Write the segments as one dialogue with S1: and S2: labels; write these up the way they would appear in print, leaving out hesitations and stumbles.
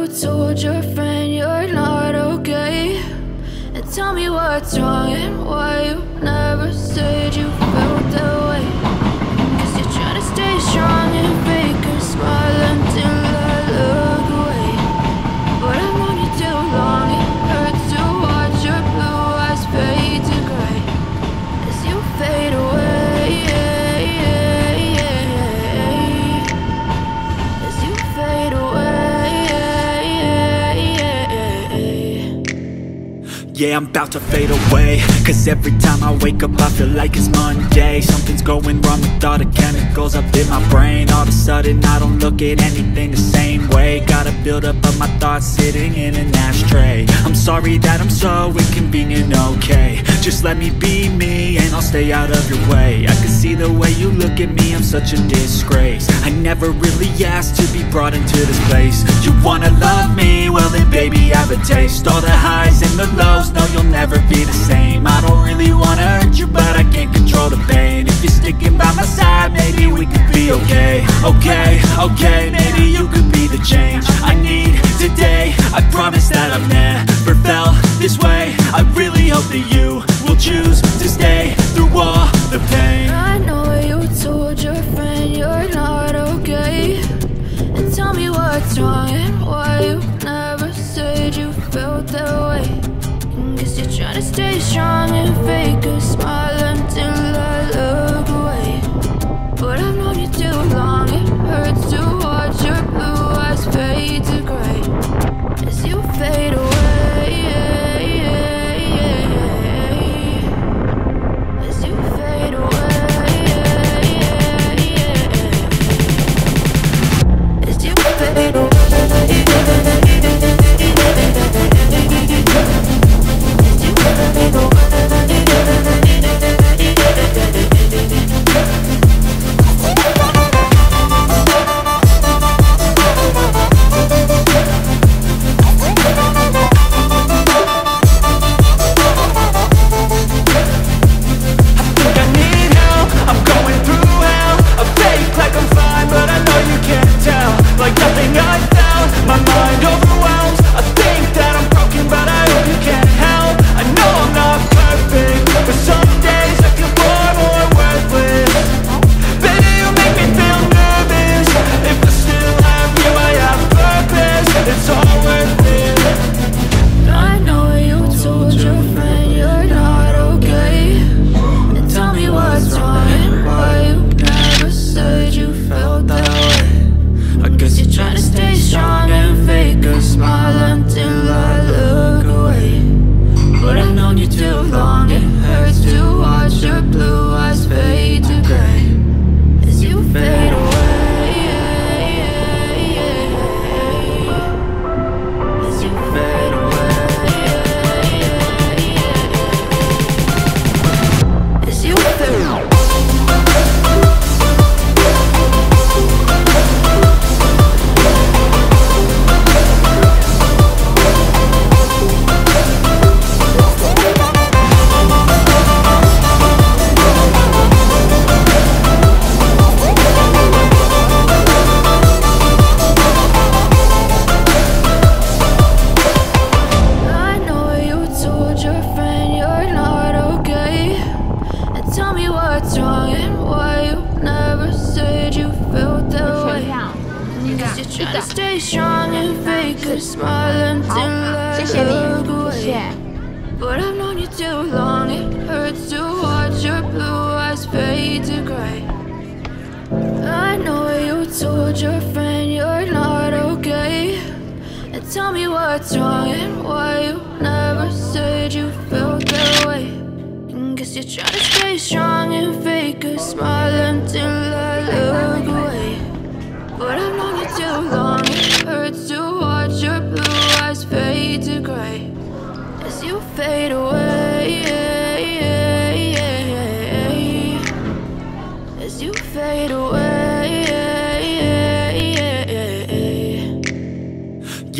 S1: told your friend you're not okay? And tell me what's wrong and why you never said you felt that way. Cause you're trying to stay strong and fake a smile until I look away. But I've known you too long, it hurts to watch your blue eyes fade to gray as you fade away. As you fade away.
S2: Yeah, I'm about to fade away, cause every time I wake up I feel like it's Monday. Something's going wrong with all the chemicals up in my brain. All of a sudden I don't look at anything the same way. Gotta build up of my thoughts sitting in an ashtray. I'm sorry that I'm so inconvenient, okay? Just let me be me and I'll stay out of your way. I can see the way you look at me, I'm such a disgrace. I never really asked to be brought into this place. You wanna love me? Well then baby have a taste. All the highs and the lows, no you'll never be the same. I don't really wanna hurt you but I can't control the pain. If you're sticking by my side maybe we could be okay. Okay, maybe you could be the change I need today. I promise that I've never felt this way. I really hope that you will choose to stay through all the pain.
S1: I know you told your friend you're not okay. And tell me what's wrong and why you never said you felt that way. Guess you're trying to stay strong and fake a smile until I look away. But I've known you too long, it hurts to watch your blue eyes fade to gray as you fade away. As you fade away. As you fade away. But I've known you too long, it hurts to watch your blue eyes fade to gray. I know you told your friend you're not okay. And tell me what's wrong and why you never said you felt that way. And guess you're trying to stay strong and fake a smile until I look away. But I've known you too long, it hurts to watch your blue eyes fade to gray as you fade away. As you fade away.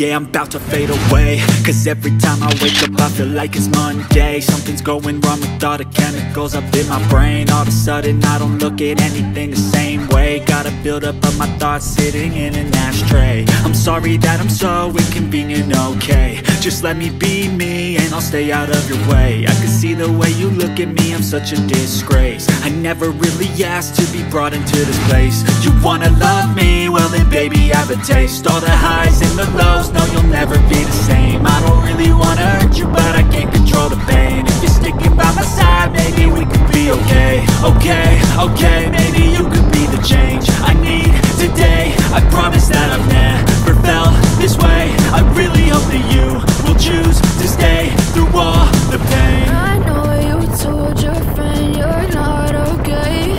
S2: Yeah, I'm about to fade away, cause every time I wake up I feel like it's Monday. Something's going wrong with all the chemicals up in my brain. All of a sudden I don't look at anything the same way. Gotta build up of my thoughts sitting in an ashtray. I'm sorry that I'm so inconvenient, okay. Just let me be me and I'll stay out of your way. I can see the way you look at me, I'm such a disgrace. I never really asked to be brought into this place. You wanna love me? Well then baby, have a taste. All the highs and the lows, no you'll never be the same. I don't really wanna hurt you, but I can't control the pain. If you're sticking by my side, maybe we could be okay. Okay, maybe you could be the change I need today. I promise that I've never felt this way. I really hope that you will choose to stay through all the pain.
S1: I know you told your friend you're not okay,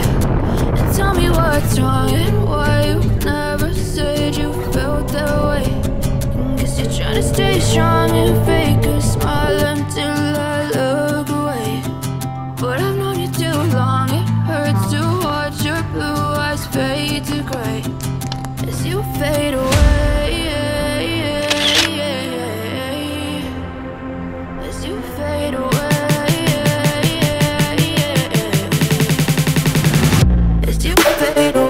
S1: and tell me what's wrong and why you never said you felt that way. Guess you're trying to stay strong and fake a smile until I look away. But I've known you too long, it hurts to watch your blue eyes fade to gray as you fade away. As you fade away. As you fade away.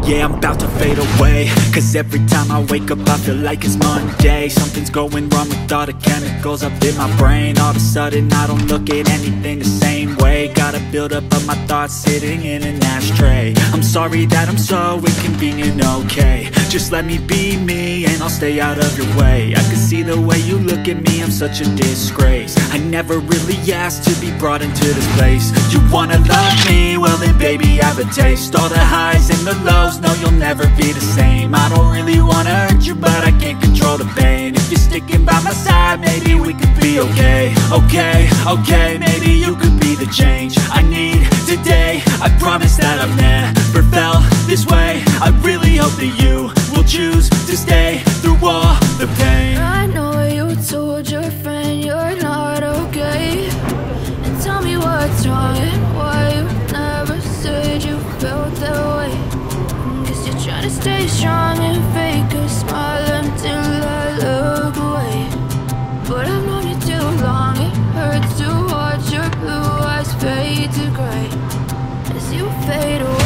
S2: Yeah, I'm about to fade away, cause every time I wake up I feel like it's Monday. Something's going wrong with all the chemicals up in my brain. All of a sudden I don't look at anything the same way. Gotta build up of my thoughts sitting in an ashtray. I'm sorry that I'm so inconvenient, okay. Just let me be me and I'll stay out of your way. I can see the way you look at me, I'm such a disgrace. I never really asked to be brought into this place. You wanna love me? Well then baby, have a taste. All the highs and the lows, no you'll never be the same. I don't really wanna hurt you, but I can't control the pain. If you're sticking by my side, maybe we could be okay. Okay, maybe you could be the change I need today. I promise that I've never felt this way. I really hope that you will choose to stay through all the pain.
S1: I know you told your friend you're not okay, and tell me what's wrong and why you never said you felt that way. Guess you're trying to stay strong and fake a smile until I look away. But I've known you too long, it hurts to watch your blue eyes fade to gray as you fade away.